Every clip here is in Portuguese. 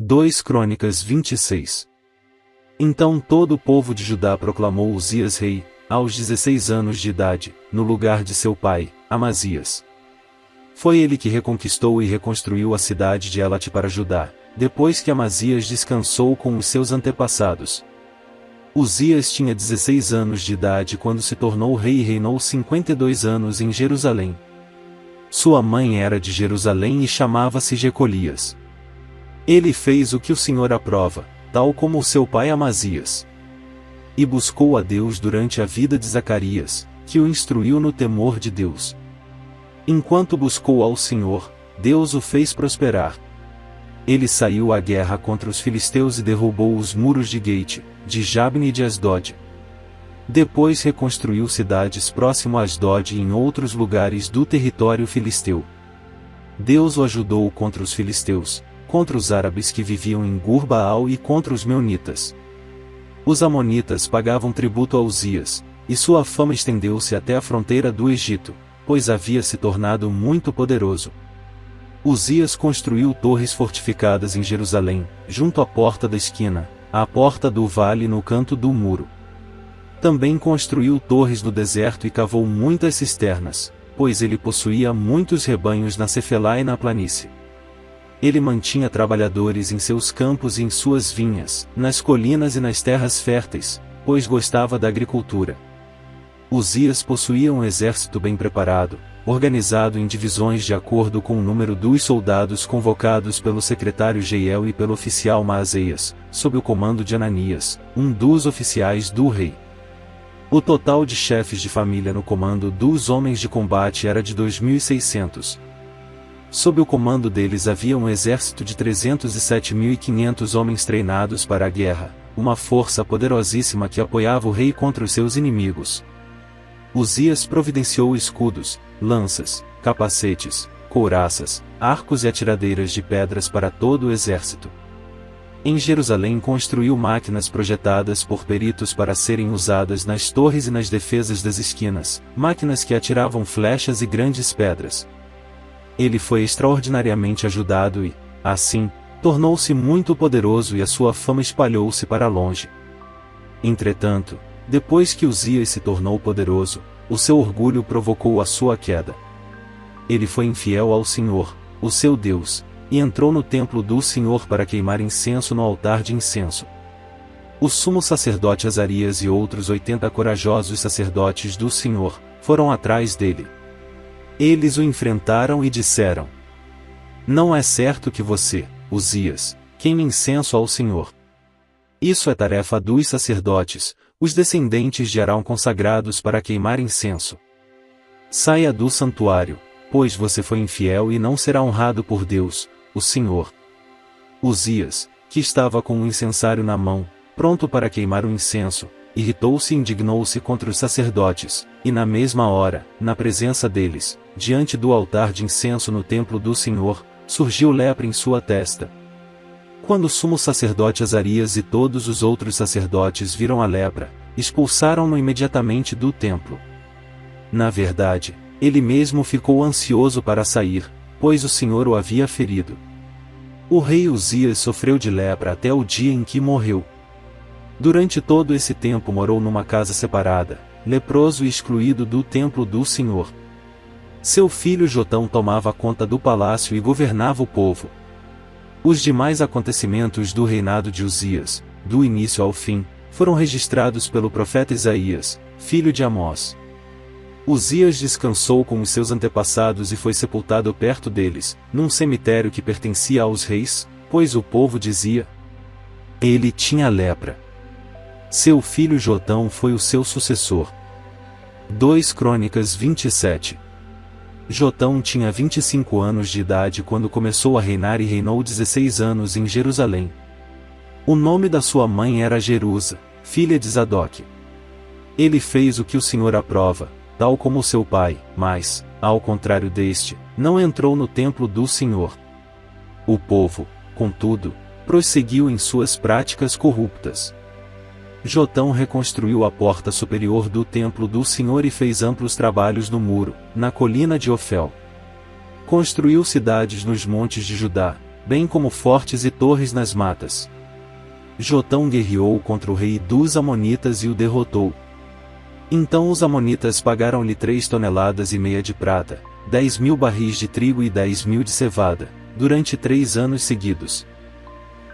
2 Crônicas 26. Então todo o povo de Judá proclamou Uzias rei, aos 16 anos de idade, no lugar de seu pai, Amazias. Foi ele que reconquistou e reconstruiu a cidade de Elate para Judá, depois que Amazias descansou com os seus antepassados. Uzias tinha 16 anos de idade quando se tornou rei e reinou 52 anos em Jerusalém. Sua mãe era de Jerusalém e chamava-se Jecolias. Ele fez o que o Senhor aprova, tal como o seu pai Amazias. E buscou a Deus durante a vida de Zacarias, que o instruiu no temor de Deus. Enquanto buscou ao Senhor, Deus o fez prosperar. Ele saiu à guerra contra os filisteus e derrubou os muros de Gate, de Jabne e de Asdod. Depois reconstruiu cidades próximo a Asdod e em outros lugares do território filisteu. Deus o ajudou contra os filisteus, contra os árabes que viviam em Gur-Baal e contra os meunitas. Os amonitas pagavam tributo a Uzias, e sua fama estendeu-se até a fronteira do Egito, pois havia se tornado muito poderoso. Uzias construiu torres fortificadas em Jerusalém, junto à porta da esquina, à porta do vale no canto do muro. Também construiu torres no deserto e cavou muitas cisternas, pois ele possuía muitos rebanhos na Cefelá e na planície. Ele mantinha trabalhadores em seus campos e em suas vinhas, nas colinas e nas terras férteis, pois gostava da agricultura. Uzias possuía um exército bem preparado, organizado em divisões de acordo com o número dos soldados convocados pelo secretário Jeiel e pelo oficial Maazeias, sob o comando de Ananias, um dos oficiais do rei. O total de chefes de família no comando dos homens de combate era de 2.600. Sob o comando deles havia um exército de 307.500 homens treinados para a guerra, uma força poderosíssima que apoiava o rei contra os seus inimigos. Uzias providenciou escudos, lanças, capacetes, couraças, arcos e atiradeiras de pedras para todo o exército. Em Jerusalém construiu máquinas projetadas por peritos para serem usadas nas torres e nas defesas das esquinas, máquinas que atiravam flechas e grandes pedras. Ele foi extraordinariamente ajudado e, assim, tornou-se muito poderoso e a sua fama espalhou-se para longe. Entretanto, depois que Uzias se tornou poderoso, o seu orgulho provocou a sua queda. Ele foi infiel ao Senhor, o seu Deus, e entrou no templo do Senhor para queimar incenso no altar de incenso. O sumo sacerdote Azarias e outros 80 corajosos sacerdotes do Senhor foram atrás dele. Eles o enfrentaram e disseram: "Não é certo que você, Uzias, queime incenso ao Senhor. Isso é tarefa dos sacerdotes, os descendentes de Arão consagrados para queimar incenso. Saia do santuário, pois você foi infiel e não será honrado por Deus, o Senhor." Uzias, que estava com um incensário na mão, pronto para queimar o incenso, irritou-se e indignou-se contra os sacerdotes, e na mesma hora, na presença deles, diante do altar de incenso no templo do Senhor, surgiu lepra em sua testa. Quando o sumo sacerdote Azarias e todos os outros sacerdotes viram a lepra, expulsaram-no imediatamente do templo. Na verdade, ele mesmo ficou ansioso para sair, pois o Senhor o havia ferido. O rei Uzias sofreu de lepra até o dia em que morreu. Durante todo esse tempo morou numa casa separada, leproso e excluído do templo do Senhor. Seu filho Jotão tomava conta do palácio e governava o povo. Os demais acontecimentos do reinado de Uzias, do início ao fim, foram registrados pelo profeta Isaías, filho de Amós. Uzias descansou com os seus antepassados e foi sepultado perto deles, num cemitério que pertencia aos reis, pois o povo dizia: "Ele tinha lepra." Seu filho Jotão foi o seu sucessor. 2 Crônicas 27. Jotão tinha 25 anos de idade quando começou a reinar e reinou 16 anos em Jerusalém. O nome da sua mãe era Jerusa, filha de Zadok. Ele fez o que o Senhor aprova, tal como seu pai, mas, ao contrário deste, não entrou no templo do Senhor. O povo, contudo, prosseguiu em suas práticas corruptas. Jotão reconstruiu a porta superior do templo do Senhor e fez amplos trabalhos no muro, na colina de Ofel. Construiu cidades nos montes de Judá, bem como fortes e torres nas matas. Jotão guerreou contra o rei dos Amonitas e o derrotou. Então os Amonitas pagaram-lhe 3,5 toneladas de prata, 10.000 barris de trigo e 10.000 de cevada, durante 3 anos seguidos.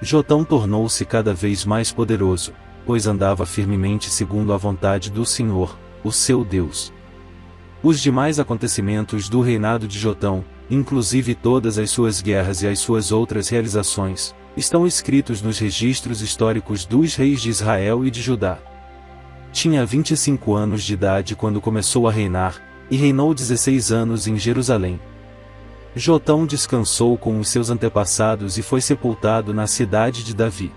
Jotão tornou-se cada vez mais poderoso, pois andava firmemente segundo a vontade do Senhor, o seu Deus. Os demais acontecimentos do reinado de Jotão, inclusive todas as suas guerras e as suas outras realizações, estão escritos nos registros históricos dos reis de Israel e de Judá. Tinha 25 anos de idade quando começou a reinar, e reinou 16 anos em Jerusalém. Jotão descansou com os seus antepassados e foi sepultado na cidade de Davi.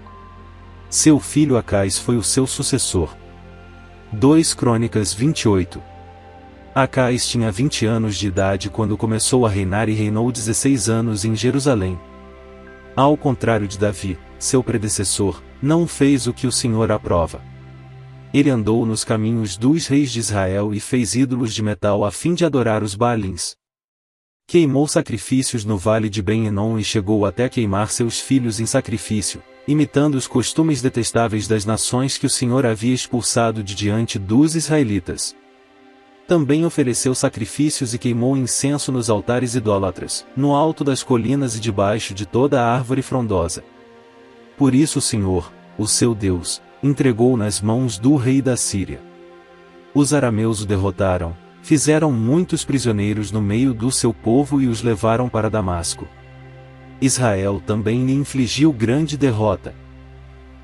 Seu filho Acais foi o seu sucessor. 2 Crônicas 28. Acais tinha 20 anos de idade quando começou a reinar e reinou 16 anos em Jerusalém. Ao contrário de Davi, seu predecessor, não fez o que o Senhor aprova. Ele andou nos caminhos dos reis de Israel e fez ídolos de metal a fim de adorar os Baalins. Queimou sacrifícios no vale de Ben-Hinom e chegou até a queimar seus filhos em sacrifício, imitando os costumes detestáveis das nações que o Senhor havia expulsado de diante dos israelitas. Também ofereceu sacrifícios e queimou incenso nos altares idólatras, no alto das colinas e debaixo de toda a árvore frondosa. Por isso o Senhor, o seu Deus, entregou nas mãos do rei da Síria. Os arameus o derrotaram, fizeram muitos prisioneiros no meio do seu povo e os levaram para Damasco. Israel também lhe infligiu grande derrota.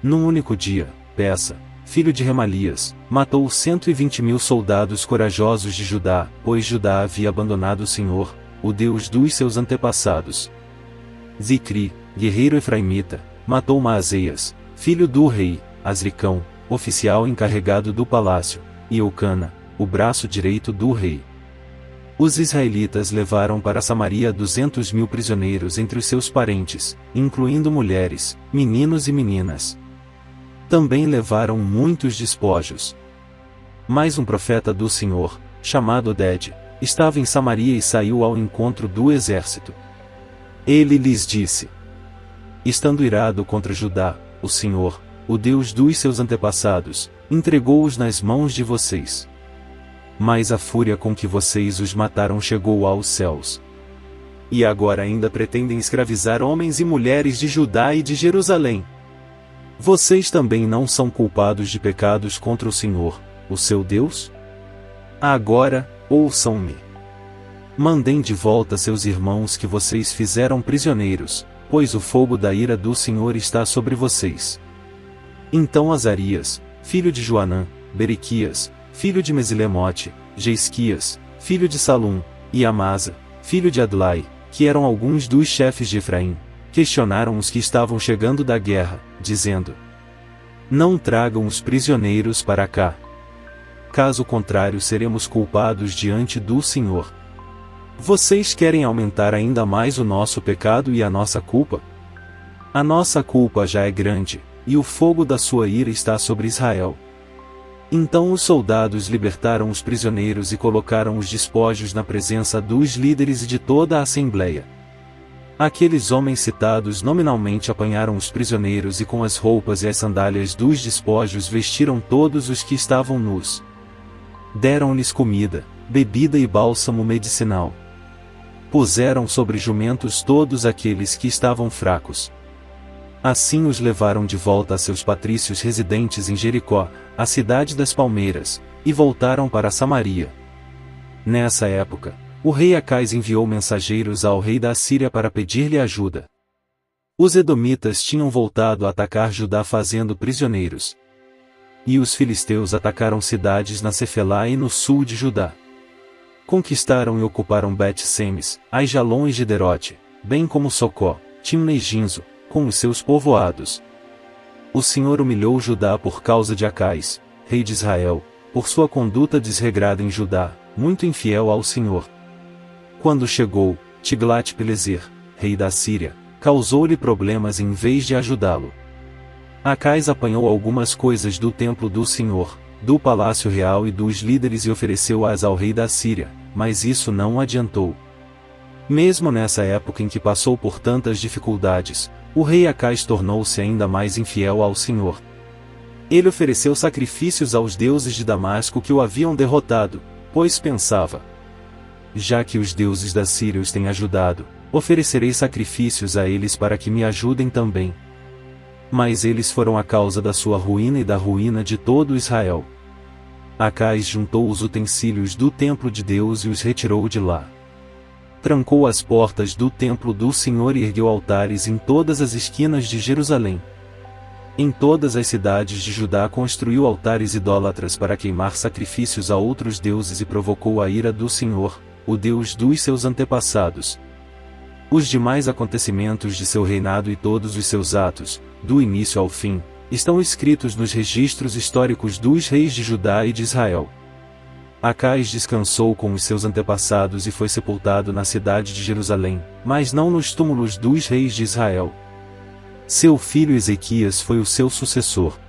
Num único dia, Peça, filho de Remalias, matou 120.000 soldados corajosos de Judá, pois Judá havia abandonado o Senhor, o Deus dos seus antepassados. Zicri, guerreiro efraimita, matou Maazéias, filho do rei, Azricão, oficial encarregado do palácio, e Eucana, o braço direito do rei. Os israelitas levaram para Samaria 200.000 prisioneiros entre os seus parentes, incluindo mulheres, meninos e meninas. Também levaram muitos despojos. Mas um profeta do Senhor, chamado Oded, estava em Samaria e saiu ao encontro do exército. Ele lhes disse: estando irado contra Judá, o Senhor, o Deus dos seus antepassados, entregou-os nas mãos de vocês. Mas a fúria com que vocês os mataram chegou aos céus. E agora ainda pretendem escravizar homens e mulheres de Judá e de Jerusalém. Vocês também não são culpados de pecados contra o Senhor, o seu Deus? Agora, ouçam-me. Mandem de volta seus irmãos que vocês fizeram prisioneiros, pois o fogo da ira do Senhor está sobre vocês. Então Azarias, filho de Joanã, Berequias, filho de Mesilemote, Jeisquias, filho de Salum, e Amasa, filho de Adlai, que eram alguns dos chefes de Efraim, questionaram os que estavam chegando da guerra, dizendo: não tragam os prisioneiros para cá. Caso contrário seremos culpados diante do Senhor. Vocês querem aumentar ainda mais o nosso pecado e a nossa culpa? A nossa culpa já é grande, e o fogo da sua ira está sobre Israel. Então os soldados libertaram os prisioneiros e colocaram os despojos na presença dos líderes e de toda a assembleia. Aqueles homens citados nominalmente apanharam os prisioneiros e com as roupas e as sandálias dos despojos vestiram todos os que estavam nus. Deram-lhes comida, bebida e bálsamo medicinal. Puseram sobre jumentos todos aqueles que estavam fracos. Assim os levaram de volta a seus patrícios residentes em Jericó, a cidade das palmeiras, e voltaram para Samaria. Nessa época, o rei Acais enviou mensageiros ao rei da Assíria para pedir-lhe ajuda. Os edomitas tinham voltado a atacar Judá fazendo prisioneiros. E os filisteus atacaram cidades na Cefelá e no sul de Judá. Conquistaram e ocuparam Bet-Semes, Aijalon e Giderote, bem como Socó, Timna e Ginzo, com os seus povoados. O Senhor humilhou Judá por causa de Acais, rei de Israel, por sua conduta desregrada em Judá, muito infiel ao Senhor. Quando chegou, Tiglat-Pileser, rei da Síria, causou-lhe problemas em vez de ajudá-lo. Acais apanhou algumas coisas do templo do Senhor, do palácio real e dos líderes e ofereceu-as ao rei da Síria, mas isso não adiantou. Mesmo nessa época em que passou por tantas dificuldades, o rei Acais tornou-se ainda mais infiel ao Senhor. Ele ofereceu sacrifícios aos deuses de Damasco que o haviam derrotado, pois pensava: já que os deuses da Síria os têm ajudado, oferecerei sacrifícios a eles para que me ajudem também. Mas eles foram a causa da sua ruína e da ruína de todo Israel. Acais juntou os utensílios do templo de Deus e os retirou de lá. Trancou as portas do templo do Senhor e ergueu altares em todas as esquinas de Jerusalém. Em todas as cidades de Judá construiu altares idólatras para queimar sacrifícios a outros deuses e provocou a ira do Senhor, o Deus dos seus antepassados. Os demais acontecimentos de seu reinado e todos os seus atos, do início ao fim, estão escritos nos registros históricos dos reis de Judá e de Israel. Acais descansou com os seus antepassados e foi sepultado na cidade de Jerusalém, mas não nos túmulos dos reis de Israel. Seu filho Ezequias foi o seu sucessor.